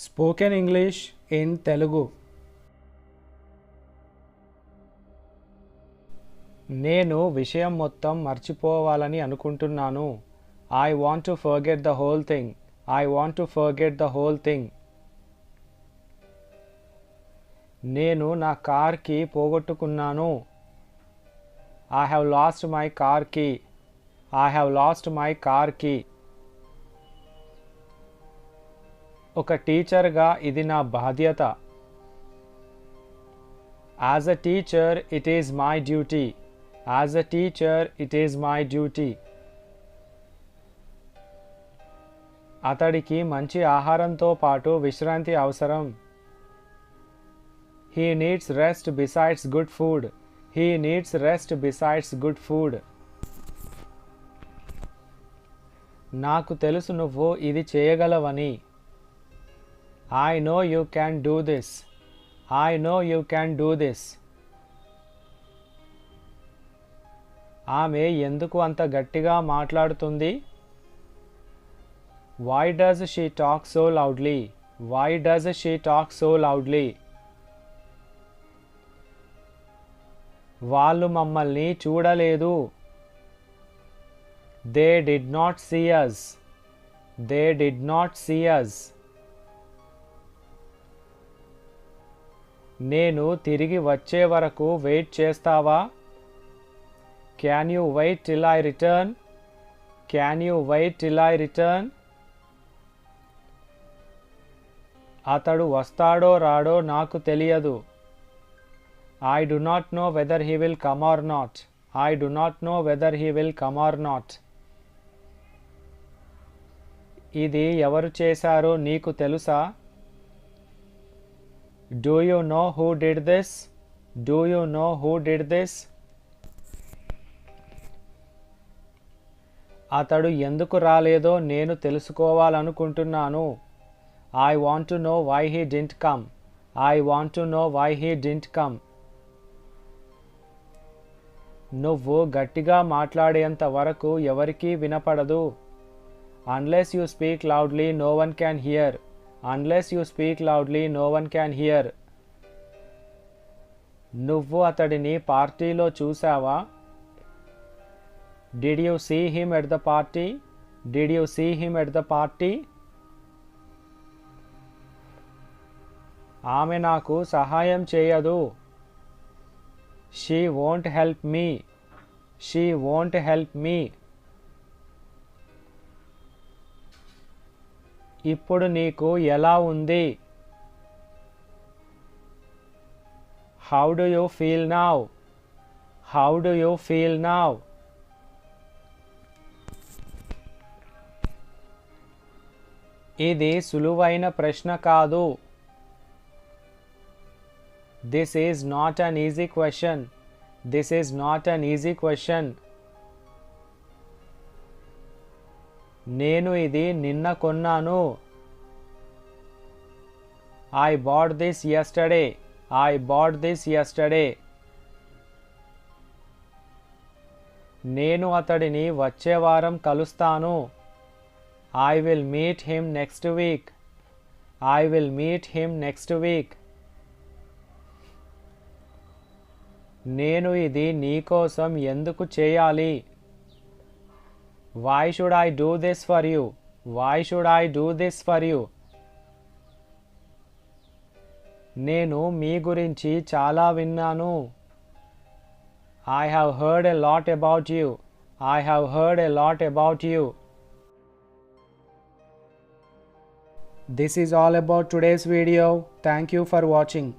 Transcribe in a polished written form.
Spoken English in Telugu. నేను విషయం మొత్తం మర్చిపోవాలని అనుకుంటున్నాను. I want to forget the whole thing. I want to forget the whole thing. నేను నా కార్ కీ పోగొట్టుకున్నాను. I have lost my car key. I have lost my car key. ఒక టీచర్గా ఇది నా బాధ్యత. As a teacher, it is my duty. As a teacher, it is my duty. అతడికి మంచి ఆహారంతో పాటు విశ్రాంతి అవసరం. He needs rest besides good food. He needs rest besides good food. నాకు తెలుసు నువ్వు ఇది చేయగలవని. I know you can do this. I know you can do this. ఆమె ఎందుకు అంత గట్టిగా మాట్లాడుతుంది? Why does she talk so loudly? Why does she talk so loudly? వాళ్ళు మమ్మల్ని చూడలేదు. They did not see us. They did not see us. నేను తిరిగి వచ్చే వరకు వెయిట్ చేస్తావా? Can you wait till I return? Can you wait till I return? అతడు వస్తాడో రాడో నాకు తెలియదు. I do not know whether he will come or not. I do not know whether he will come or not. ఇది ఎవరు చేశారో నీకు తెలుసా? Do you know who did this? Do you know who did this? అతడు ఎందుకు రాలేదో నేను తెలుసుకోవాలనుకుంటున్నాను. I want to know why he didn't come. I want to know why he didn't come. నువ్వు గట్టిగా మాట్లాడేంత వరకు ఎవరికీ వినపడదు. Unless you speak loudly, no one can hear. Unless you speak loudly, no one can hear. నువ్వు అతడిని పార్టీలో చూసావా? Did you see him at the party? Did you see him at the party? ఆమె నాకు సహాయం చేయదు. She won't help me. She won't help me. ఇప్పుడు నీకు ఎలా ఉంది? How do you feel now? How do you feel now? ఇది సులువైన ప్రశ్న కాదు. This is not an easy question. This is not an easy question. నేను ఇది నిన్న కొన్నాను. I bought this yesterday. I bought this yesterday. నేను అతడిని వచ్చే వారం కలుస్తాను. I will meet him next week. I will meet him next week. నేను ఇది నీ కోసం ఎందుకు చేయాలి? Why should I do this for you? Why should I do this for you? నేను మీ గురించి చాలా విన్నాను. I have heard a lot about you. I have heard a lot about you. This is all about today's video. Thank you for watching.